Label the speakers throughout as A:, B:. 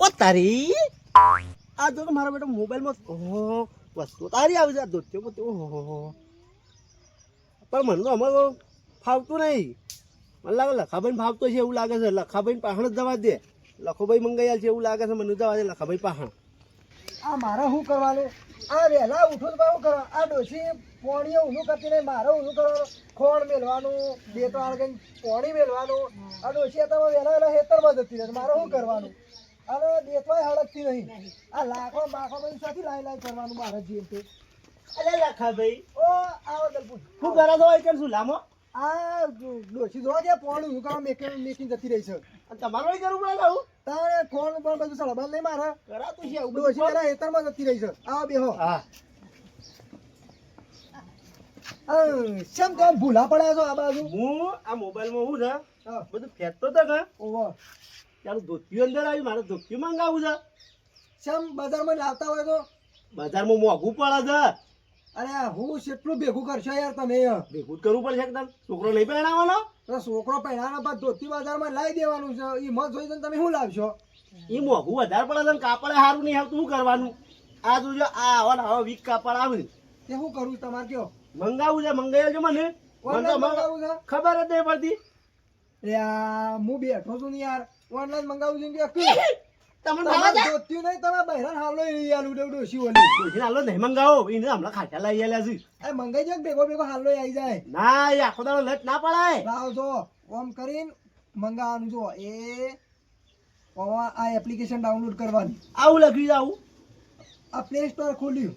A: ઓ તારી આ જો કે મારા બેટા મોબાઈલમાં ઓહો વસ્તુ તારી આવી જાય દોત્યો બધું ઓહો પણ મને તો અમારો ફાવતું નહીં મને લાગે લખાભાઈ ફાવતો છે એવું લાગે છે લખાભાઈ પાહણ જ જવા દે લખોભાઈ મંગાઈ છે એવું લાગે છે મને જવા દે લખાભાઈ પાહણ
B: આ મારે શું કરવાનું આ વહેલા ઉઠો તો શું કરવા આ ડોસી પોણીએ ઊંધું કરતી નહીં મારે ઊંધું કરવાનું ખોળ મેળવાનું બે તો આળગન પોણી મેળવાનું આ ડોસી તમે વહેલા વહેલા હેતરમાં જતી રહે મારે શું કરવાનું અને દેખવાય હળકતી નહીં આ લાખો બાખો બધું સાથી લાઈ કરવાનું મારે જીવ તે
A: અરે લખાભાઈ
B: ઓ આવો દલપુર
A: શું કરે તો કેમ શું લામો
B: આ ડોસી જોવા દે પોણી ઊંધું કરવા મેકીને જતી રહી છે
A: તમારે કરવું પડે આવું
B: તારે ખોળ પણ બધું સળબલ નહીં મારે
A: કરાતું છે એવું
B: ડોસી વહેલા હેતરમાં જતી રહી છે આવો બેહો
A: હા
B: કેમ તમે ભૂલા પડ્યા છો આ બાજુ
A: હું આ મોબાઈલમાં હું છે
B: હા.
A: બધું ફેંકતો હતો કે
B: ઓહો
A: ત્યારે ધોતિયું અંદર આવ્યું મારે ધોતિયું મંગાવવું છે
B: કેમ બજારમાં લાવતા હોય તો
A: બજારમાં મોંઘું પડે છે
B: અરે હું કેટલું ભેગું કરશો યાર તમે
A: ભેગું જ કરવું પડશે એકદમ છોકરો નહીં પહેણાવવાનો
B: તો છોકરો પહેરાના બાદ ધોતી બજારમાં લાવી દેવાનું છે એ મત જોઈ તમે શું લાવશો
A: એ મોંઘું વધારે પડે છે ને કાપડે સારું નહીં આવતું શું કરવાનું આ જોજો આ આવા વીક કાપડ આવે
B: તે શું કરું તમારે કયો
A: મંગાવવું છે મંગાવી આવજો મને
B: ઓનલાઈન મંગાવું છે
A: ખબર જ નહીં પડતી
B: હું બેઠો છું ને યાર ઓનલાઈન મંગાવું છું કે
A: તમને ભાવે છે?
B: ધોત્યું નહીં તમે બહેરાન હાલો યાર ઉડે ડોસી ઓલી
A: ડોશીને હાલો નહીં મંગાવો એને હમણાં ખાટા લઈ આવેલા છે
B: એ મંગાઈ જાય ભેગો ભેગો હાલો આવી જાય
A: ના એ આખો દાડો લટ ના પડાય
B: લાવ જો ઓમ કરીને મંગાવવાનું જો આ એપ્લિકેશન ડાઉનલોડ કરવાની
A: આવું લખ્યું છે આવું
B: આ પ્લે સ્ટોર ખોલ્યું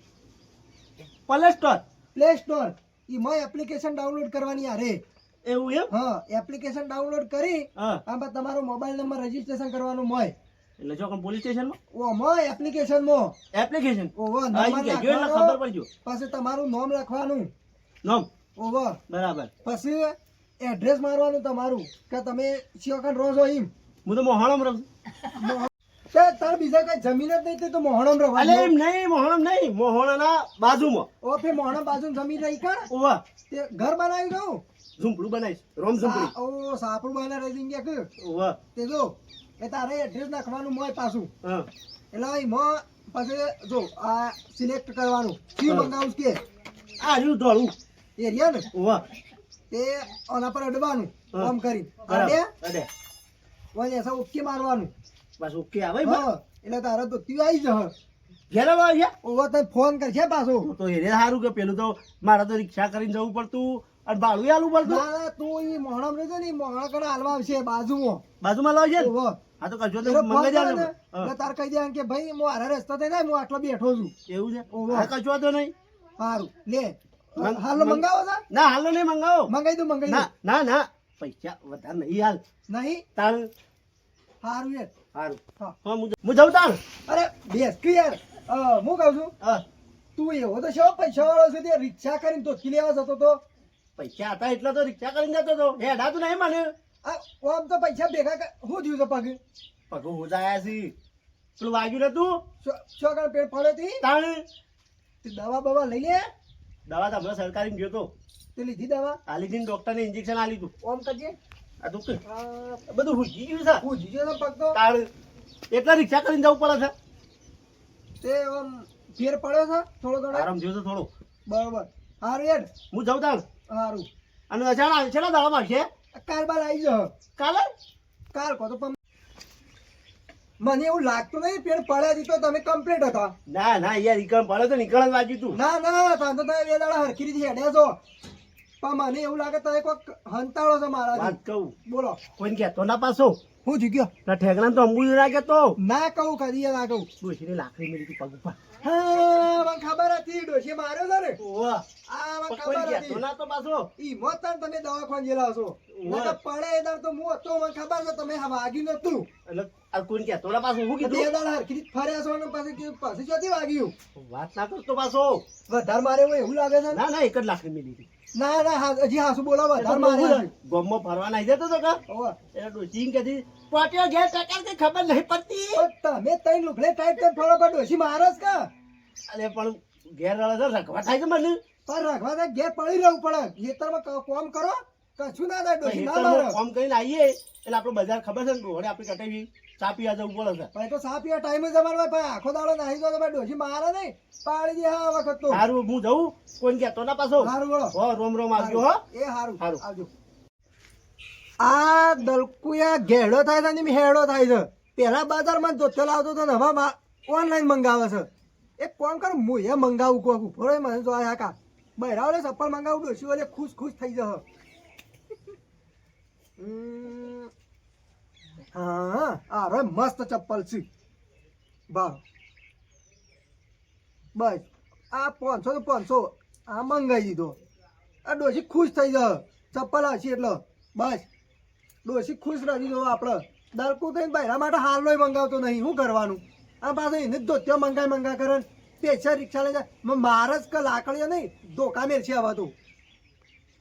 A: પ્લે સ્ટોર
B: પ્લે સ્ટોર એમાં એપ્લિકેશન ડાઉનલોડ કરવાની યાર
A: એવું એમ
B: હા એપ્લિકેશન ડાઉનલોડ કરી
A: હા
B: આમાં તમારો મોબાઈલ નંબર રજીસ્ટ્રેશન કરવાનું મોય
A: એટલે જો કે પોલીસ સ્ટેશનમાં
B: ઓ મોય એપ્લિકેશન માં
A: એપ્લિકેશન
B: ઓવો
A: હા,
B: નંબર
A: ઈ કહેજો એટલે ખબર
B: નાખવાનો
A: પડજો
B: પછી તમારું નામ લખવાનું
A: નામ
B: ઓવો
A: બરાબર
B: પછી એડ્રેસ મારવાનું તમારું કે તમે શિયોકન રહો છો એમ
A: હું તો મોહણમ રહું
B: તે તાર બીજા કઈ જમીન જ નહીં તે તો મોહણમ
A: અલે
B: રહેવાનું
A: એમ નહીં મોહણમ નહીં મોહણના બાજુમાં
B: ઓ ફે મોહણમ બાજુ જમીન રહી કાણ
A: ઓવા
B: તે ઘર બનાવી દઉં
A: ઝૂંપડું બનાવીશ રોમ ઝૂંપડી
B: ઓ સાપડું બના રહી જઈને કે
A: ઓવા
B: તે જો એ તારે એડ્રેસ નાખવાનું મોય પાછું
A: હા
B: એટલે એમાં પછી જો આ સિલેક્ટ કરવાનું શું
A: હા.
B: મંગાવું છે કે
A: આ રહ્યું દોડું
B: એરિયા ને
A: ઓવા
B: તે ઓના પર અડવાનું
A: હા.
B: આમ કરી
A: બરાબર અડે
B: ઓલે એસા ઓકે મારવાનું
A: બસ ઓકે આવે
B: હા એટલે તારે તો તું આવી જહ
A: ઘેર આવે છે
B: ઓવા તને ફોન કરશે પાછો
A: તો એને સારું કે પેલું તો મારે તો રિક્ષા કરીને જવું પડતું અને ભાડું આલવું પડતું
B: ના તું ઈ મોહણમ રહેશે ને ઈ મોહણા કણે હાલવા આવશે બાજુમાં
A: બાજુમાં લાવજે ને
B: ઓવો
A: હા તો કશો તો
B: એનો ફોન
A: મંગાઈ
B: કરે
A: જાય
B: ને
A: ને
B: એટલે તાર કહી દે કે ભાઈ હું હારા રસ્તા થઈ હું આટલો બેઠો છું
A: એવું છે
B: ઓહો.
A: હા કશો તો નહીં
B: સારું લે
A: મંગ-
B: હાલો
A: મંગ-
B: મંગાવો છે
A: ના હાલો નહીં મંગાવો
B: મંગાઈ દઉં
A: ના ના ના પૈસા વધારે નહીં હાલ
B: નહીં
A: તાણ
B: સારું યાર
A: સારું
B: હા.
A: હા હું જાઉં તાણ
B: અરે બેસ કે યાર હું કહું છું
A: હા
B: તું એવો તો શો પૈસા વાળો છે તે રિક્ષા કરીને ધોકી લેવા જતો તો
A: પૈસા હતા એટલે તો રિક્ષા કરીને જતો હતો હેડા તું નહીં મને
B: આ આમ તો પૈસા ભેગા શું થયું છે પગ
A: પગો હોજાયા છે પેલું વાગ્યું નતું
B: શો કણ પેટ પડે તી
A: તાણ
B: તે દવા બવા લઈ લે
A: દવા તો હમણાં સરકારી ગયો તો
B: તે લીધી દવા
A: આ લીધી ડોક્ટરને ઇન્જેક્શન આ લીધું
B: ઓમ કરજે
A: આ તો બધું હુજી ગયું છે
B: હું જીજો પગ તો
A: તાણ એટલે રિક્ષા કરીને જવું પડે છે
B: તે આમ ફેર પડ્યો છે થોડો ઘણો
A: આરામ થયો છે થોડો
B: બરોબર સારું યાર
A: હું જાઉં તાણ
B: સારું
A: અને અચાનક છેલ્લા દાડા મારશે
B: કાલ બાર આવી જાઓ
A: કાલે
B: કાલ કહો તો મને એવું લાગતું નહીં પેડ પડ્યા દી તો તમે કમ્પ્લીટ હતા
A: ના ના યાર નીકળ પડે તો નીકળ જ વાગ્યું તું
B: ના ના તમે તો તમે બે દાડા હરખી રીતે હેડ્યા છો પણ મને એવું લાગે તમે કોઈક હંતાળો છો મારા
A: વાત કહું
B: બોલો
A: કોઈને કહેતો ના પાછો
B: હું જીગ્યો
A: ના ઠેકડા તો અંબુ ના કહેતો
B: ના કહું કદી ના કહું
A: ડોશીની લાકડી મેળી હતી પગ ઉપર
B: હા મને ખબર હતી ડોશી માર્યો છે ને
A: ઓવા
B: આ મને
A: કોઈને
B: ખબર
A: કહેતો
B: હતી
A: ના તો પાછો
B: ઈ મોત તાન તમે દવાખાને ગયેલા છો નકર પડે એ દાડ તો હું હતો મને ખબર છે તમે વાગ્યું નતું
A: એટલે આ કોઈને કહેતો ના પાછો શું
B: બે
A: કીધું
B: દાડા હરખી રીતે ફર્યા છો ને પછી ચોથી વાગ્યું
A: વાત ના કરતો પાછો
B: વધારે મારે હોય એવું લાગે છે ને?
A: ના ના એક જ લાકડી મેળી હતી
B: ના ના હજી હાસુ બોલો વધારે મારે છે.
A: ગોમમાં ફરવા નાઈ જતો તો કા
B: ઓવે.
A: એટલે ડોશી કે પાટિયો ઘેર ટકાર કે ખબર નહીં પડતી
B: પણ તમે તઈ લુગડે ટાઈટ કરી ફરો પર ડોશી મારો જ કા
A: અરે પણ ઘેર વાળા તો રખવા થાય છે મને
B: પણ રાખવા દે ઘેર પડી રહેવું પડે ખેતરમાં કામ કરો કશું ના થાય ડોશી ના મારે
A: કામ કરીને આવીએ એટલે આપણે બજાર ખબર છે ને ડોહળે આપણે કટાવી ચા પીવા જવું પડે છે
B: ભાઈ તો સા પીવા ટાઈમે જ અમારે ભાઈ આખો દાડો નાહી તો ભાઈ ડોશી મારે નહીં પાડી દે આ વખત તો
A: સારું હું જઉં કોઈને કહેતો ના પાછો
B: સારું બોલો
A: હો રોમ રોમ આવજો હો
B: એ સારું
A: સારું.
B: આવજો આ દલકુયા ઘેડો થાય છે ને હેડો થાય છે પેલા બજારમાં જોતો લાવતો તો ને હવે ઓનલાઈન મંગાવે છે એક કોણ કર હું એ મંગાવું કોક ઉભો રહે મને તો આ કા બહેરાવલે ચપ્પલ મંગાવું ડોશી ઓલે ખુશ ખુશ થઈ જશે હા આ રે મસ્ત ચપ્પલ છે વાહ બસ આ 500 તો 500 આ મંગાવી દીધો આ ડોશી ખુશ થઈ જશે ચપ્પલ હશે એટલે બસ ડોશી ખુશ રહી દો આપણે દલકુ થઈને બહેરા માટે હાલનોય મંગાવતો નહીં શું કરવાનું આ પાછો એને જ ધોત્યો મંગા કરે પૈસા રિક્ષા લઈ જાય મારે જ કે લાકડીઓ નહીં ધોકા મેળ છે હવે તો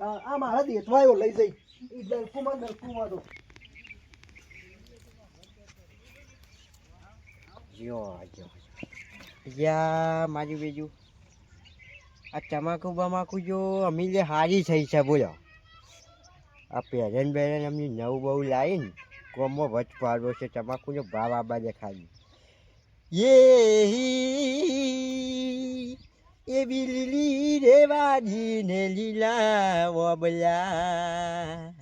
B: આ મારા દેતવાયો લઈ જઈ એ દલકુમાં તો
C: યા મારી બીજું આ તમાકુ બમાકુ જો અમી લે હારી થઈ છે બોલો આ પહેરેન બેરેન અમની નવું બહુ લાવીને કોમમાં વચ પાડવો છે તમાકુનો ભાવ આબા દેખાડી એવી લીલી રેવાજી ને લીલા ઓબલા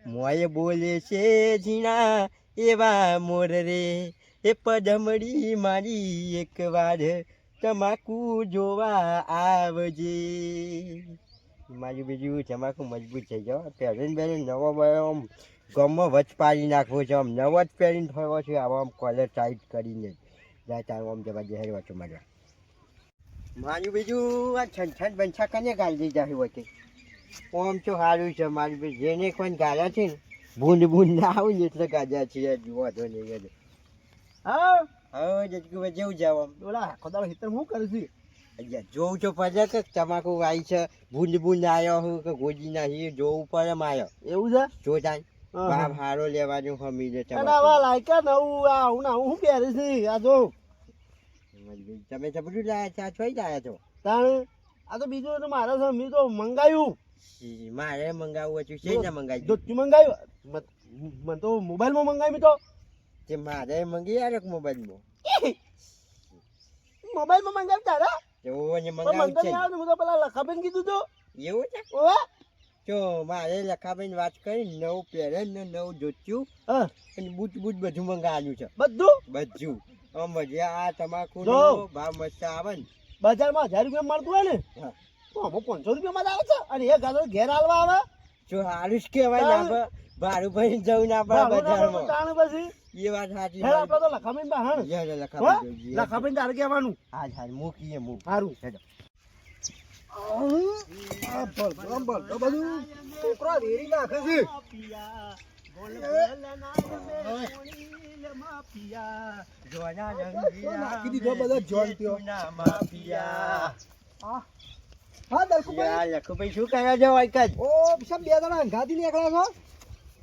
C: મોય બોલે છે ઝીણા એવા મોર રે એ પદમડી મારી એક વાર તમાકુ જોવા આવજે મારી બીજું તમાકુ મજબૂત થઈ જાવ પહેરીને પહેરીને નવો આમ ગમમાં વચ પાડી નાખવો છે આમ નવો જ પહેરીને થયો છે આવો આમ કોલર ટાઈટ કરીને જાય તાર આમ જવા જહેર વાંચો મારવા મારું બીજું આ છંછન બંછા કને ગાળી દીધા હોય છે આમ તો સારું છે મારી બીજું જેને કોઈ ગાળ્યા છે ને બૂંદ ના આવું ને એટલે ગાજ્યા છે જુઓ તો નહીં
A: હા
C: હવે જજકુભાઈ જેવું જાવ આમ
A: ઓલા આખો દાડો હિતર હું કરું છું
C: અહીંયા જોઉં તો પડે કે તમાકુ વાઈ છે બૂંદ આવ્યો હું કે ગોજી નાખી જોવું પડે માયો
A: એવું છે
C: જો જાય ભાવ હારો લેવાનું હમી દે
A: અને આવા લાયકા નવું આવું ના હું પહેરી છે આ જો
C: તમે તો બધું લાયા છો આ છોઈ લાયા છો
A: તાણ આ તો બીજું તો મારે છે મેં તો મંગાવ્યું
C: મારે મંગાવવું હતું છે ને મંગાવી
A: દૂધ મંગાવ્યું મને તો મોબાઈલમાં મંગાવ્યું તો
C: તે મારે મંગી યાર એક મોબાઈલમાં
A: મોબાઈલમાં મંગાવ્યું તારા
C: તો
A: મને
C: ને મંગાવું
A: તો
C: છે
A: નહીં આવડતું. હું તો પેલા લખાબેન કીધું તો
C: એવું છે
A: ઓવે
C: જો મારે લખાભાઈ વાત કરી નવું પહેરે ને નવું જોચ્યું
A: હા
C: અને બૂટ બધું મંગાવ્યું છે
A: બધું
C: બધું આમ ભજીયા આ તમાકુ
A: જો.
C: ભાવ મસ્ત આવે ને
A: બજારમાં 1000 રૂપિયા મળતું હોય ને
C: હા.
A: તો આમાં 500 રૂપિયામાં જ આવે છે અને એક ગાદો ઘેર હાલવા આવે
C: જો સારું જ કહેવાય ને આપણે ભાડું ભરીને જવું ના પડે બજારમાં
A: તાણ પછી
C: એ વાત સાચી
A: હેડ આપણે તો લખાબેન બહાર
C: લખાભાઈ
A: લખાબેન તારે કહેવાનું
C: હા હા મૂકીએ મૂક
A: સારું
B: આ બળતો બધું છોકરા વેરી નાખે છે નાખી દીધો બધા જોન ત્યો હા દલકુભાઈ
C: લખુભાઈ શું કર્યા છો વાયકા
B: ઓ સબ બે જણા અંગાથી નીકળ્યા છો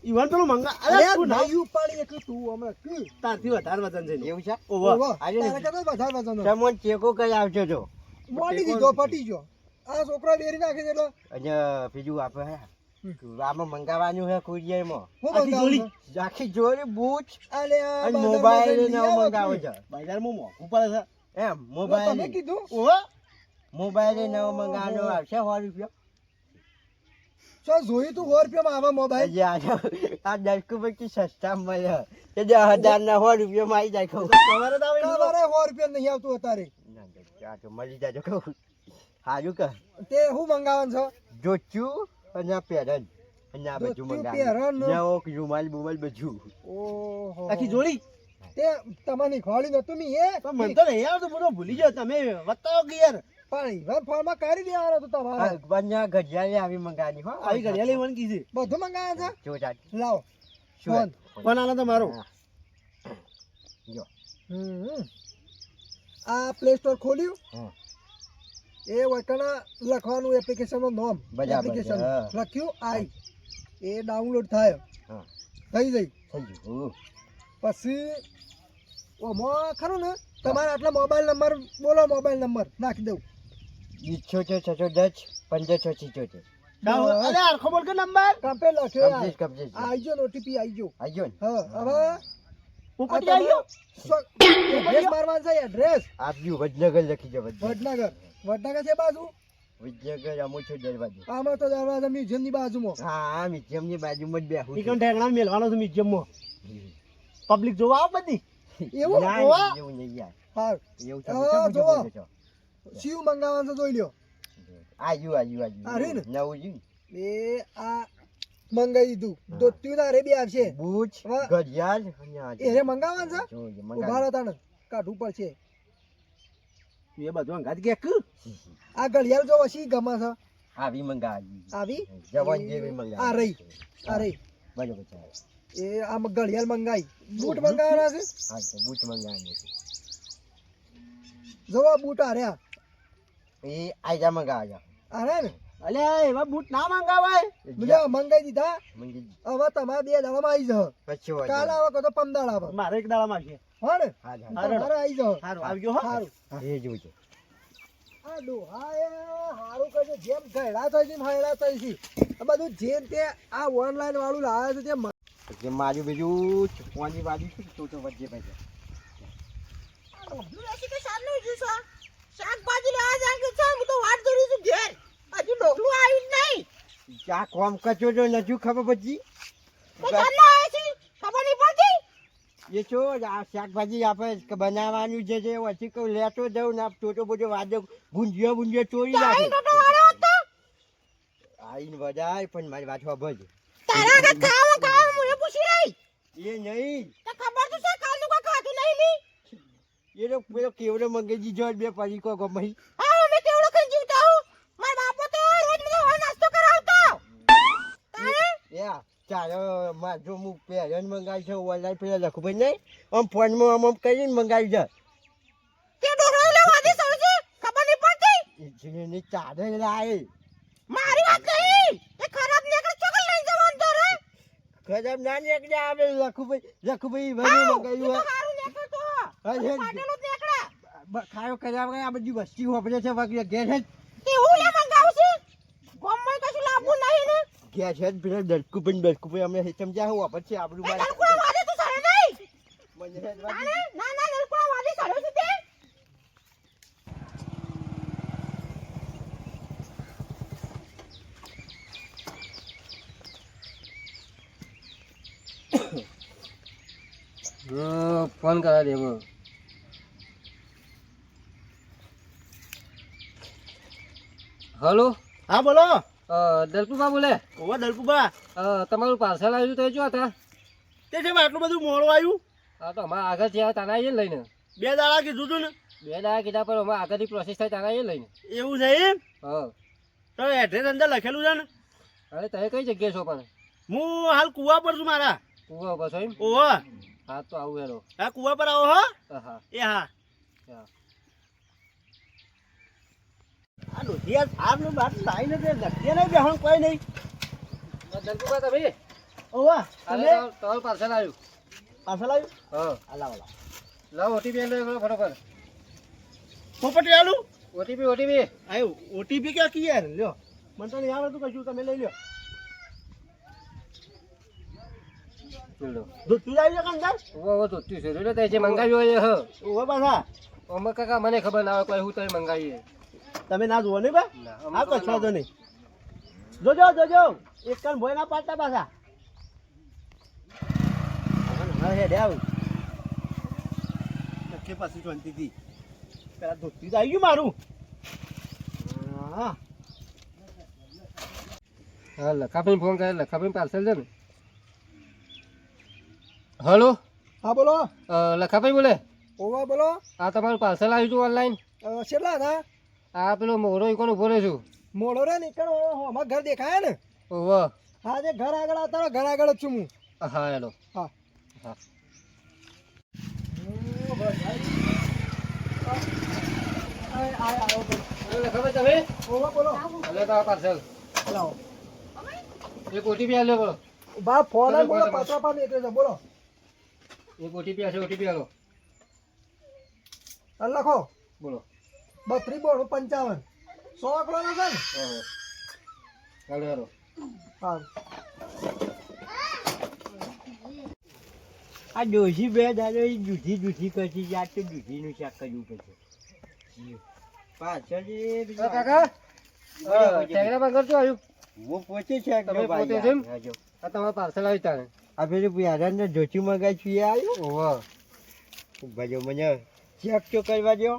A: ઈવન પેલું મંગા
B: અરે
A: અરે તું ના
B: નહીં ઉપાડી એટલું તું હમણાં કી
A: તારથી વધારે વજન છે
C: એવું છે
A: ઓવા
B: ઓવો,
C: આજે
B: તારે કેટલો વધારે વજન હતો?
C: તમોન ચેકો કઈ આવજો છો
B: મોડી દીધો પટી ગયો આ છોકરા બેરી નાખે છે એટલે
C: અને બીજું આપણે આમાં મંગાવવાનું છે કુરિયરમાં
B: હું
A: આખી
B: મંગાવું
A: જોડી.
B: છું?
C: આખી જોડે બૂચ
B: આલે આ
C: અને
B: બાજારમાં
C: મોબાઈલ
B: જઈને
C: નવો
B: લઈ આવો
C: મંગાવો
B: કી.
C: છે
A: બજારમાં મોંઘું પડે છે
C: એમ
B: તમે
C: મોબાઈલ
B: કીધું
A: ઓવા
C: મોબાઈલ નવો મંગાવવાનો આવશે 100 રૂપિયા
B: છો જોયું તું 100 રૂપિયામાં આવા મોબાઈલ
C: હજી આ દસકુ પછી સસ્તા મળે તે 10,000 ના 100 રૂપિયામાં આવી જાય કહું
A: સવારે તો આવે ને
B: તમારે 100 રૂપિયા નહીં આવતું અત્યારે
C: આ તો મળી જાય કહું સારું કે
B: તે શું મંગાવવાનું છે
C: જોચું અને પેરન અને આ બધું
B: જોચું,
C: મંગાવ્યું
B: પેરન.
C: નવો રૂમાલ બુમાલ બધું
B: ઓહો
A: આખી જોડી
B: તે તમને ખોલી નતું મી એ
A: તો મને તો નહીં આવતું બધું ભૂલી ગયો તમે બતાવો કે યાર
B: પણ ઈવન ફોનમાં કરી દેવાનો તો તમારે
C: બંને ઘડિયાળી આવી મંગાવી હો
A: આવી ઘડિયાળી લેવાની કીધી
B: બધું મંગાવ્યા
C: જો જા
B: છે લાવો
C: શું
B: ફોન
A: ફોન આલો તમારો
C: હા. જો
B: હમ. આ પ્લે સ્ટોર ખોલ્યું
C: હમ.
B: એ વટણા લખવાનું એપ્લિકેશન નું નામ
C: બરાબર,
B: એપ્લિકેશન
C: હા.
B: લખ્યું આઈ એ ડાઉનલોડ થાય
C: હા.
B: થઈ જઈ
C: થઈ ગયું
B: પછી ઓમાં ખરું ને તમારે આટલા મોબાઈલ નંબર બોલો મોબાઈલ નંબર નાખી દઉં
C: 78 610 1576.
A: અલે આરખો બોલ કે નંબર
B: કમ્પ્લેટ લખ્યો યાર.
C: કમ્પ્લીટ.
B: આઈ ગયો OTP આઈ ગયો.
C: આઈ ગયો ને?
B: હા હવે
A: પોપટી આવ્યો
B: એડ્રેસ મારવાનું છે એડ્રેસ
C: આપ્યું વડનગર લખી દો
B: વડનગર વડનગર છે બાજુ
C: વિજયનગર અમુછો દરવાજો.
B: આમાં તો દરવાજા મ્યુઝિયમ ની બાજુમાં
C: હા મ્યુઝિયમની બાજુમાં જ બેહું
A: ઈ
C: છું.
A: કોણ ઢેગણા મેલવાનો છે મ્યુઝિયમમાં પબ્લિક જોવા આવ બધી
B: એવું
C: ના,
B: જોવા
C: એવું નહીં યાર.
B: હા
C: એવું
B: હા,
C: તમે શું
B: જોવો.
C: બોલો છો?
B: શિવ મંગાવવાનું છે જોઈ લ્યો
C: આયુ.
B: આ રહ્યું ને?
C: નવું જ્યું.
B: એ આ મંગાઈ દીધું દોત્યું ના રે બે આવશે
C: બૂચ,
B: હવે
C: ઘડિયાળ અને આ
B: એને મંગાવવાનું છે
C: જોજો,
B: ઉભા
C: મંગાવી.
B: રહો તાણે કાઢવું પડશે
A: એ બધું અંગાત કે
B: આ ઘડિયાળ જો વસી ગમે છે
C: આવી મંગાવી.
B: આવી
C: જવાન જેવી મંગાવી.
B: આ રહી આ રહી
C: બરોબર છે.
B: એ આ ઘડિયાળ મંગાઈ બૂટ મંગાવવાના છે
C: હા તો બૂટ મંગાવી છે.
B: જો આ બૂટ આ રહ્યા
C: એ આયજા મંગાવ્યા.
B: આ રહ્યા ને
A: અલે એવા બૂટ ના મંગાવાય
B: બીજા મંગાઈ દીધા
C: મંગી
B: હવે તમારે 2 દાડામાં આવી જાવ
C: પછી વાત.
B: કાલ આવે કે તો 15 આવે
A: મારે એક દાડા માંગે
B: હા ને
C: હા
B: તમારે આવી જાવ
A: સારું આવજો હો
B: સારું
C: એ જોજો.
B: આ ડોહાએ હારું કરજો જેમ ગયડા થઈ છે ને હયડા થઈ છે આ બધું જેમ તે આ ઓનલાઈન વાળું લાવે છે તે
C: જે મારું બીજું ચૂકવાની બાજુ છે તો વચ્ચે પછી
D: શાકભાજી લેવા જાગે છે હું તો વાટ જોઈ છું ઘેર હજુ ડોકલું આવ્યું જ નહીં
C: આ કોમ કચો જો નથી ખબર પછી
D: તો ચાલો આવે છે ખબર નહીં પડતી
C: એ શું આ શાકભાજી આપણે બનાવવાનું છે જે પછી કહું લેતો જાઉં ને ટોટો બોટો વાજો ગુંજિયો ચોરી
D: તારી
C: નાખે.
D: ટોટો વાળો હતો
C: આઈને વધારે પણ મારી વાત ખબર
D: તારા કે ખાવા મને પૂછી રહી
C: એ નહીં
D: તો ખબર તો છે કાલનું કોઈ ખાતું નહીં લી
C: એ તો પેલો કેવડો મંગેજી જો બે પરીકો ગમઈ
D: હા અમે કેવડો ખાઈ જીવતા હું મારા બાપો તો રોજ મને હવે નાસ્તો કરાવતો તારે
C: યા ચાલો માં જો હું પેરન મંગાવી છે ઓનલાઈન પેલા લખું ભાઈ નહીં આમ ફોનમાં આમ કરીને મંગાવી છે
D: તે ડોકલો લેવા દે સર છે ખબર નહીં પડતી
C: જેને ચાલે લાય
D: મારી વાત નહીં એ ખરાબ નીકળે ચોકલ લઈ જવાનું તો રે
C: ખરાબ ના નીકળે આવે લખું ભાઈ વધુ મંગાવ્યું
D: તો હારું નીકળતો
C: અરે
D: પાટેલું જ નીકળે
C: ખાયો કર્યા વગર આ બધી વસ્તી વાપરે છે વગર ઘેર જ
D: તે હું લે મંગાવું છું ગોમમાં કશું લાવવું નહીં ને
C: ઘેર છે પેલા દરકુભાઈ અમે સમજ્યા હું વાપર છે આપણું બાર
D: નલકુડા વાદે તો સરે નહીં
C: મને હેડ વાગી.
D: ના નલકુડા વાદે સરે છે તે
E: ફોન કરા દેવો. હલો
A: હા બોલો
E: દલપુબા બોલે.
A: ઓવા દલકુબા
E: તમારું પાર્સલ આવ્યું તો જો હતા.
A: તે છે આટલું બધું મોડું આવ્યું
E: હા તો અમારા આગળ છે તાના આવીએ ને લઈને
A: 2 દાડા કીધું તું ને
E: 2 દાડા કીધા પણ અમારા આગળથી પ્રોસેસ થાય તાના આવીએ લઈને.
A: એવું છે એમ
E: હા
A: તો એડ્રેસ અંદર લખેલું છે ને
E: અરે તમે કઈ જગ્યાએ છો પણ?
A: હું હાલ કુવા પર છું મારા
E: કુવા ઉપર છો એમ?
A: ઓહો
E: હા તો આવું હેરો.
A: હા કુવા પર આવો હો
E: હા
A: એ હા
E: હા
A: આ ડોધિયા સાહેબનું બાટ લાઈને તે લખીએ નહીં બેહણ કોઈ નહીં
E: દલપુબા તમે
A: ઓવા
E: અરે તમારું પાર્સલ આવ્યું.
A: પાછળ આવ્યું
E: હા
A: અલા ઓલા
E: લાવો ઓટીપી લો ફટોફટ.
A: પોપટી આલું
E: ઓટીપી
A: આવ્યું ઓટીપી ક્યાં કી યાર લ્યો મને તો નહીં આવડતું કશું તમે લઈ લ્યો
E: લો
A: દૂધ આવી જાય અંદર
E: ઓ ધોત્યું છે એટલે તે જે મંગાવ્યું હોય હ
A: ઓવા પાછા
E: અમે કાકા મને ખબર ના હોય કોઈ હું તમે મંગાવીએ
A: તમે ના જુઓ નહીં બા
E: ના
A: હા
E: અમે
A: કશો વાંધો નહીં જોજો એક કાન ભોય ના પાડતા પાછા હવે હેડે આવું નક્કી પાછી શાંતિથી પેલા ધોતી તો આવી ગયું મારું હા
E: હા લખાભાઈ ફોન કરે લખાભાઈ પાર્સલ છે ને. હલો
B: હા બોલો
E: લખાભાઈ બોલે.
B: ઓવા બોલો
E: આ તમારું પાર્સલ આવ્યું હતું ઓનલાઈન.
B: કેટલા હતા
E: આ પેલો મોરો ઇકોનો ઉભો રહ્યો છું.
B: મોડો રે નીકળો અમારા ઘર દેખાય ને
E: ઓહો
B: હા જે ઘર આગળ આવતા રહો, ઘર આગળ જ છું હું
E: હા હેલો
B: હા
E: હા લખાભાઈ તમે
B: ઓવા બોલો
E: હલે તો પાર્સલ
B: લાવો
E: એક ઓટીપી આલ્યો બોલો.
B: બા ફોન
E: બોલો,
B: બોલો
E: બોલો.
B: પત્ર પર નીકળે છે બોલો
E: એક ઓટીપી હશે ઓટીપી આલો
B: અને લખો
E: બોલો.
B: 32 52 55 100 આંકડો નો છે ને
E: હા હાલો હાલો
B: હા
C: આ ડોશી બે દાદો એ જુઠી કરતી છે. આજ તો જુઠીનું શાક કરવું પડશે. પાછળ એ બીજું
E: કાકા ટેંગરા પર કરજો આવ્યું
C: હું પોતે છે
E: તમે પોતે છે એમ? આ તમારું પાર્સલ આવી તારે
C: આ પેલું યારાને જોચી મગાઈ છું એ આવ્યું.
E: ઓહો
C: ભાઈઓ મને ચેક તો કરવા દો.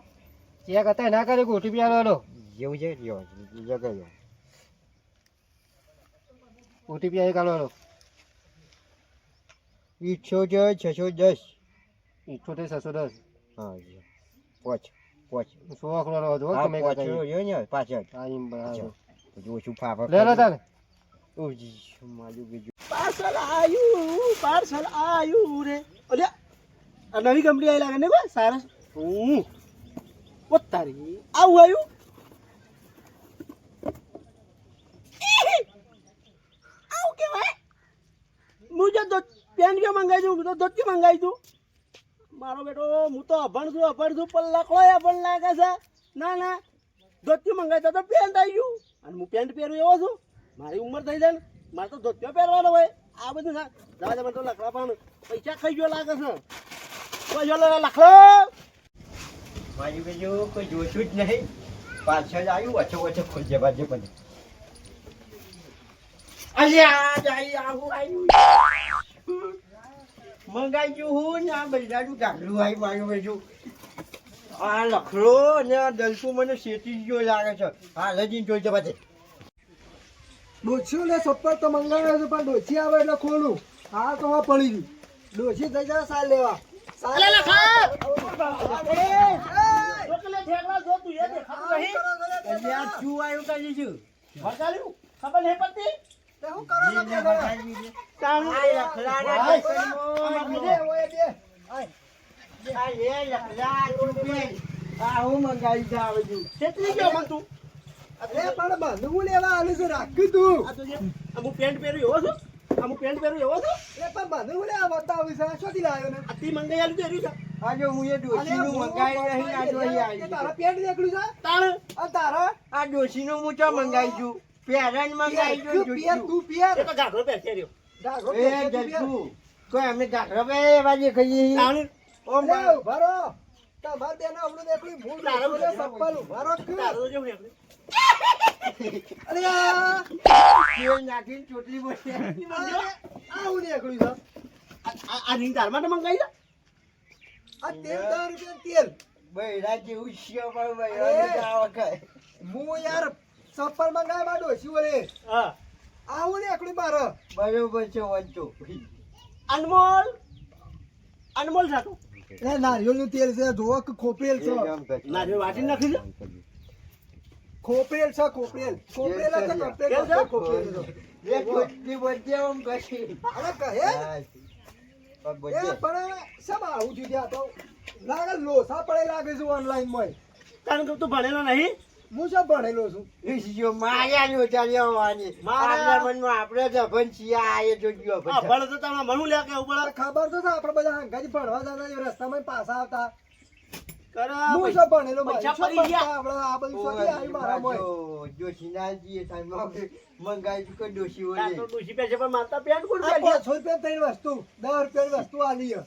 E: ચેક હતા ના કરે ઓટીપી આલો હાલો
C: જેવું છે લ્યો જગાડો.
E: ઓટીપી આવી કાઢો હાલો
C: 78 610.
E: 78 610
C: હા પોચ
E: સો આંકડો હતો
C: હા
E: તમે
C: પોચ
E: કાકા
C: રહ્યો ને પાછળ
E: હા એમ બરાબર
C: પછી ઓછું ફાફા
E: લે લો તાને
C: ઓજી મારું બીજું
A: પાર્સલ આયુ રે અલ્યા આ નવી કંપની આવી લાગે ને બસ સારસ ઓ તારી આવું આવ્યું આવું કેવાય હું જો પેન કે મંગાવી દઉં તો દોત કે મંગાવી દઉં મારો બેટો હું તો અભણ છું પણ લખો અભણ લાગે છે ના ધોતિયું મંગાવી તો પેન્ટ આવી ગયું અને હું પેન્ટ પહેરું એવો છું મારી ઉંમર થઈ જાય ને મારે તો ધોતિયો પહેરવાનો હોય આ બધું જવા મને તો લખડા પણ પૈસા ખાઈ ગયો લાગે છે પૈસા લખડો
C: મારી બીજું કોઈ જોશું જ નહીં. પાછળ આવ્યું ઓછો ખોજે બાજુ પણ અલ્યા જાય આવું આવ્યું મંગાઈ ગયું હું ને આ બૈરાનું ગાગલું આવી મારું બીજું આ લખડો ને આ દલકું મને શેતી ગયો લાગે છે. હા લજીને જોઈ છે પછી
B: ડોસીઓ ને સપ્પર તો મંગાવ્યો છે પણ ડોસી આવે એટલે ખોલું હા તો આ પડી ગયું ડોસી થઈ જાય સાલ લેવા સાલ
C: અલ્યા શું આવ્યું કરી છું
A: ખબર નહીં પડતી
B: શું કરો છો બે
C: હું મંગાવી છે આ બધું
A: કેટલી ગયો મન તું
B: અરે પણ બંધવું લેવા આલું છે રાખ્યું તું
A: આ તો જે અમુક પેન્ટ પહેર્યું એવો છું
B: એ પણ બંધવું લેવા બતાવ્યું છે શોધી લાવ્યો ને
A: આ તી મંગાઈ આલું પહેર્યું છે
C: આજે હું એ ડોશીનું મંગાવી નહીં આ ડોહી આવી
B: તારા પેટ નીકળ્યું છે
A: તાણ
B: અને તારા
C: આ ડોશીનું હું ચો મંગાવી છું પેરણ મંગાવી છું
B: પિયર તું પિયર
A: એ તો ઘાઘરો પહેરશે રહ્યો
B: ડાઘો
C: એ
B: પહેરશે તું પિયર.
C: જલકુ કોઈ અમે ગાઘરો બે વાજે ખાઈએ
A: તાણ
C: ઓમ
B: અરે ઉભા રહો. તમાર બેના આવડું દેખલું મૂળ
A: તારા
B: બોલે સપ્પલ ઉભા રહો કે.
A: તારો જેવું નીકળે.
B: અરે આ
C: તેલ નાખીને ચોટલી બોલે
B: આવું નીકળ્યું છે
A: આ ring તાર માટે મંગાઈ છે
B: આ તેલ 10 રૂપિયા તેલ
C: બૈરા જેવું શિયો પણ
B: અરે.
C: બૈરા આ વખત
B: હું યાર સપ્પલ મંગાવ્યા માં ડોસી વળે
A: હા
B: આવું નીકળ્યું મારે
C: બરોબર છે વંચો
A: અનમોલ સાટું
B: એ નારિયેળનું તેલ છે જોવો કે ખોપરેલ છે
A: નારિયેળ વાટીને નાખી દે
B: ખોપરેલ છે ખોપરેલ ખોપરેલ છે
A: કેવું છે?
B: ખોપરેલ છે
C: એ ચોટલી બોલજે ઓમ કશી
B: અરે કહે એ
C: બોલજે
B: પણ શેમ આવું થયું ત્યાં તો લાગે લોસા પડે લાગે છે ઓનલાઈન માં
A: કારણ કે તું ભણેલો નહીં
B: હું શું ભણેલો છું
C: ઈશિયો માર્યાની ઓચાલી આવવાની આપણા મનમાં આપણે જ અભન છીએ આ એ જોજો અભન
A: હા ભણે તો તારા મનું લે કે ઉપર
B: ખબર તો છે આપણે બધા હંગાજી ભણવા જતા એ રસ્તામાં પાછા આવતા
A: કરા
B: હું શું ભણેલો
A: પૈસા
B: મારી
A: પડી ગયા.
B: આપણે આ બધું શોધી આવ્યું મારા મોય
C: જોશીનાલજી મંગાવી કે ડોશી
A: તાર તો
C: ઓલે
A: ડૂસી પહેરશે પણ મારતા પેન્ટ કોણ
B: આ
A: પહેરશે?
B: 500 રૂપિયા ત્રણ વસ્તુ 10 રૂપિયાની વસ્તુ આલી છે.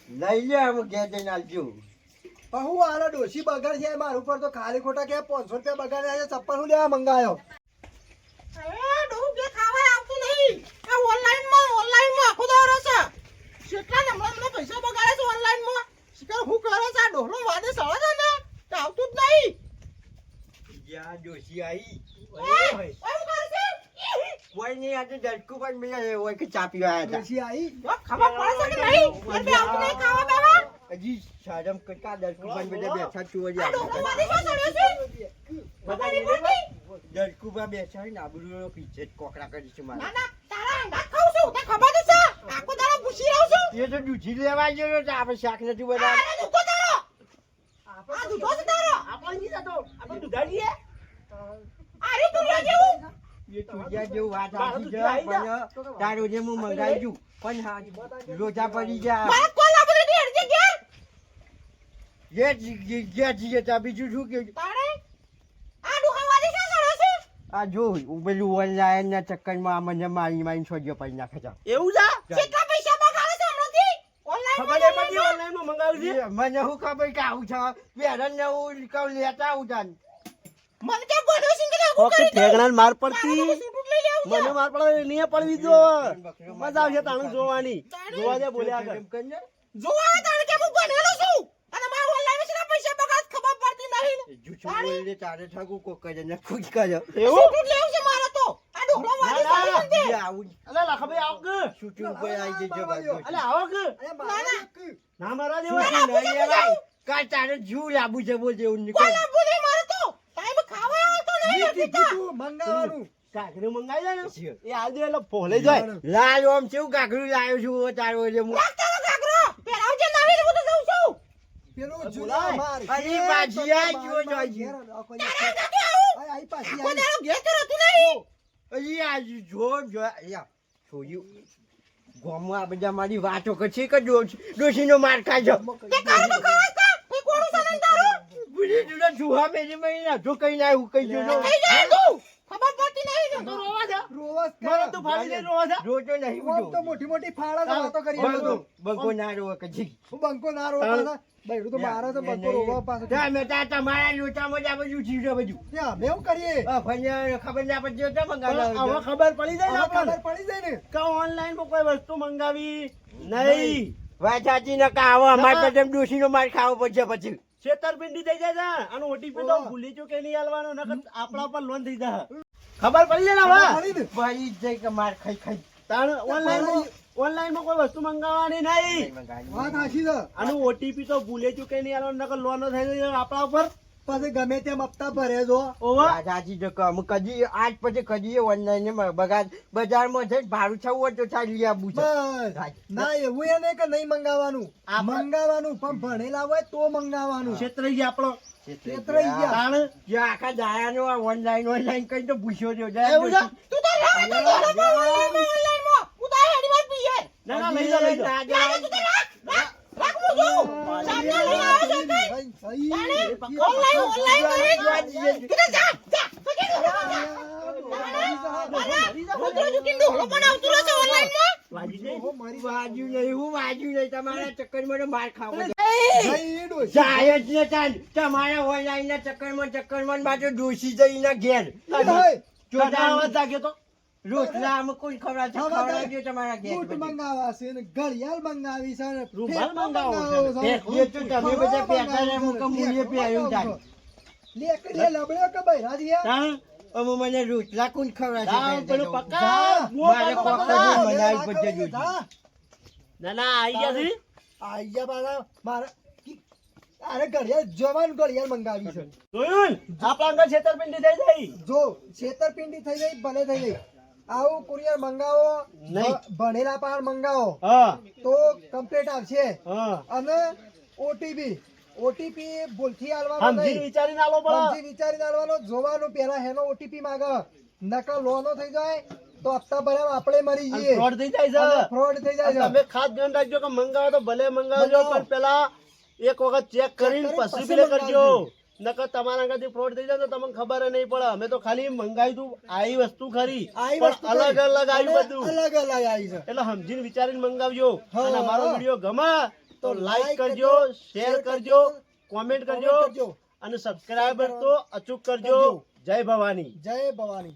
C: લઈ લે આમ ઘેર જઈને આવજો
B: પણ હું આના ડોશી બગાડ છે મારા ઉપર તો ખાલી ખોટા કે 500 રૂપિયા બગાડ્યા છે ચપ્પલ હું લેવા મંગાયો
D: અરે ડોહું કે ખાવા આવતું નહીં આ ઓનલાઈનમાં આખો દાડો છે કેટલા હમણાં પૈસા બગાડે છે ઓનલાઈનમાં શિકાર હું કરે છે આ ડોહલો વાદે સળે છે ને તો આવતું જ નહીં
C: જ્યાં ડોશી આવી
D: ઓય હું કરે છે
C: કોઈ નહીં આજે ડરકું પણ મેં હોય કે ચા પીવા આવ્યા
B: ડોશી આવી
D: જો ખબર પડે છે કે નહીં એટલે આવતું નહીં ખાવા બેવા
C: હતા હજી શરમ કરતા ડરકું પણ બધા બેઠા ચોરી
D: આ ડોહલો વાદે શું સળે છે ખબર નહીં પડતી
C: ડરકું પણ બેઠા હોય ને આબરૂનો પીછે જ કોકરા કરીશું
D: ના
C: મારે
D: ના તારા અંડા ખાઉં છું તે ખબર તો છે આખો દાડો ભૂસી રહું છું
C: એ તો દૂધી લેવા ગયો તો આપણે શાક નથી બનાવ્યું
D: આ દૂધો તારો આ દૂધો છે તારો
A: આપણે નહીં થતો આપણે દુધાડીએ
D: આરે તુરિયા જેવું
C: એ તુજ્યા જેવું વાત આપી છે પણ તારો જે હું મંગાવી છું પણ હા લોચા પડી જા
D: મારા કોલ આપણે ની અરજી ઘેર
C: જે જીએ તા બીજું શું કે
D: તારે આ ડોહા વાદે શું સળે છે
C: આ જો પેલું ઓનલાઈન ના ચક્કરમાં આ મને મારી છોડ્યો પડી નાખે છે
A: એવું છે
D: કેટલા પૈસા બગાડે છે હમણાંથી ઓનલાઈન
A: ખબર નહીં પડતી ઓનલાઈન માં મંગાવ્યું છે
C: મને શું ખબર કે આવું છે પેરણ ને હું કહું લેતા આવું છે
D: મને કે બોલ્યો છે કે હું
A: ઓકે
D: કરી દઉં
A: ઠેકણા માર પડતી
D: સૂટું લઈ લેવું
A: મને માર પડે નહીં પડવી જો મજા આવશે તાણું જોવાની જોવા દે બોલ્યા આગળ
D: જોવા તાણે કે હું બનેલો છું અને મારા ઓનલાઈન વિશે પૈસા બગાડ ખબર પડતી નહીં
C: જૂઠું બોલીને તારે ઠગું કોક કરે ને ખુદ કર્યો
A: એવું
D: સૂટું લેવું છે મારે તો આ ઢોકળો વાળી
A: ના, ના.
D: સાડી નથી.
C: આવું
A: અલે લખાભાઈ આવ કે
C: છૂટું ઉપર આવી જજો બાજુ
A: અલે આવો કે
B: અરે મારા
A: ના મારા જેવો
C: કાલ તારે જીવ લાવવું છે બોલ જેવું
D: કોઈ
C: નીકળ
D: લાભ નહીં મારે તો ટાઈમ ખાવા આવતો નહીં
B: કીધું તું મંગાવવાનું
A: કાકરી મંગાઈ જાય ને એ આજે એટલે ફોલે જાય
C: લાલ ઓમ કેવું કાકડું લાવ્યો છું તારો એટલે હું
D: તારો ઘાઘરો પહેરાવજે નવી હું તો જઉં છું
B: પેલું
A: બોલાય.
B: જૂના માર
C: અરે પાછી આ જો જોઈ.
D: તારે નથી આવું
B: આઈ પાછી
D: કોઈ
B: આઈ.
D: દાડો ઘેર તો રહેતું નહીં
C: અરે આ જો યા છોડ્યું ગામમાં આ બધા મારી વાતો કરશે કે ડોશીનો માર ખાય છે
D: તે કારે તો ખવાય કા એ કોણું છે નહીં તારો
C: બુરી જુના જુહા મેરી મહિના જો કઈ ના હું કઈ જો
D: થઈ જાય તું ખબર પડતી નહીં તો રોવા દે
B: રોવસ કરે.
A: મને તો ફાડી દે રોવા છે
C: રોજો નહીં
B: આમ તો
C: જો
B: મોટી મોટી ફાળા તો વાતો કરી
C: બંકો બંકો ના રો કજી
B: હું બંકો ના રોવા પાછા. બૈરું તો મારા તો બંકો રોવા પાછો.
C: તમે તમારા લોટામાં જ આ બધું જીવજો બધું
B: ત્યાં અમે એવું કરીએ
C: ફanya ખબર ના પડતી તો
A: હવે
C: મંગાવવા
A: ખબર પડી જાય ને
B: હવે
A: આપણને
B: ખબર પડી જાય ને
A: કે ઓનલાઈન માં કોઈ વસ્તુ મંગાવી નહીં
C: વાત સાચી ન કાવો અમારે તો જેમ ડોશીનો માર ખાવો પડશે પછી
A: છેતરપિંડી થઈ જાય છે અને ઓટીપી તો ભૂલી ચૂકે નહીં આલવાનો નકર આપણા પર લોન થઈ જાય ખબર પડી જાય ને હવે
B: પડી ને.
C: ભાઈ જઈ કે માર ખાઈ ખાઈ
A: તાણ ઓનલાઈન માં કોઈ વસ્તુ મંગાવવાની નહીં
B: વાત હાચી છે.
A: અને ઓટીપી તો ભૂલે ચૂકે નહીં આલવાનો નકર લોન થઈ જાય આપણા ઉપર
B: પછી ગમે તેમ હપ્તા ભરે જો
A: ઓવા
C: સાચી જો કે અમુક કદી આજ પછી કદી ઓનલાઈન બજારમાં જઈને ભાડું થવું હોય તો ચાલી આવું છે
B: બસ ના એવું એ નહીં કે નહીં મંગાવવાનું મંગાવવાનું પણ ભણેલા હોય તો મંગાવવાનું
A: ક્ષેત્ર આપણો
B: છેતરાઈ ગયા.
A: તાણ
C: જે આખા દાયાનો ઓનલાઈન કઈ તો પૂછ્યો છે
A: એવું છે
D: તું તો રાહ તો ઓનલાઈન માં હું તો હેડી વાત પીએ
A: ના ના લઈ જા લઈ જા
D: તું તો રાખ હું જો સામને લઈ આવે છે કઈ
B: ભાઈ, સહી.
D: ઓનલાઈન કરી તું તો જા જા
C: વાજ્યું નહીં હું વાજ્યું નહીં તમારા ચક્કરમાં તો માર ખાવો છે.
B: ભાઈ, એ ડોશી.
C: જાય જ ને તાન. તમારા ઓનલાઈન ના ચક્કરમાં બાજુ ડોસી જઈને ઘેર
B: ભાઈ,
A: ચોથા અવાજ જાગ્યો તો
C: રોટલા આમાં કોઈ ખવડાવજો તમારા ઘેર
B: બૂટ
C: બધી.
B: મંગાવા છે ને ઘડિયાળ મંગાવી છે ને
A: રૂમાલ
B: ફેફા
A: મંગાવો છે.
B: મંગાવો
C: એ તો તમે બધા પહેરતા રહે, હું કહું હું એ પહેર્યું તાન.
B: લેકડીએ લબડ્યો કે બૈરા દિયા?
A: તાણ
C: અમે મને રોટલા કોણ ખવડાવશે
A: તાણ પેલું
C: પહેરતા
A: પકા
C: મારે
A: પકા,
C: પકા
A: પકા.
C: નહીં બનાવી પડશે ડોશી.
B: જા.
A: ના ના આઈ ગયા છે
B: આઈ જા બાળા, મારા અરે ઘડિયાળ જવાન ઘડિયાળ મંગાવી છે
A: જોયું ને? આપણા અંગર છેતરપિંડી થઈ જાય
B: જો છેતરપિંડી થઈ જાય ભલે થઈ જાય આવું કુરિયર મંગાવો
A: નહીં.
B: ભણેલા પાર મંગાવો
A: હા
B: તો કમ્પ્લીટ આવશે
A: હા
B: અને ઓટીપી ભૂલથી આલવાનો
A: સમજી
B: નહીં
A: વિચારીને આલો પડે
B: સમજી વિચારીને આલવાનો જોવાનું પેલા હેનો ઓટીપી માંગે નકર લોનો થઈ જાય તો હપ્તા ભર્યા આપણે મરી જઈએ
A: ફ્રોડ થઈ જાય છે
B: ફ્રોડ થઈ જાય
A: તમે ખાસ ધ્યાન રાખજો કે મંગાવો તો ભલે મંગાવજો
B: મંગાવો.
A: પણ પેલા એક વખત ચેક કરીને
B: કરીને
A: પછી
B: પછી
A: પેલે કરજો
B: મંગાવજો.
A: નકર તમારા આગળથી ફ્રોડ થઈ જાય તો તમને ખબર ય નહીં પડે અમે તો ખાલી મંગાવી તું આવી વસ્તુ ખરી
B: આવી
A: પણ
B: વસ્તુ
A: અલગ
B: કરી.
A: અલગ આવ્યું
B: અને
A: બધું
B: અલગ અલગ આવી છે
A: એટલે સમજીને વિચારીને મંગાવજો
B: હા,
A: અને અમારો
B: હા.
A: વિડીયો ગમે તો
B: તો
A: લાઈક
B: like
A: કરજો
B: કરજો,
A: શેર
B: share
A: કરજો
B: કરજો,
A: કોમેન્ટ
B: comment
A: કરજો
B: કરજો.
A: અને સબસ્ક્રાઈબર તો અચૂક કરજો
B: કરજો.
A: જય ભવાની
B: જય ભવાની.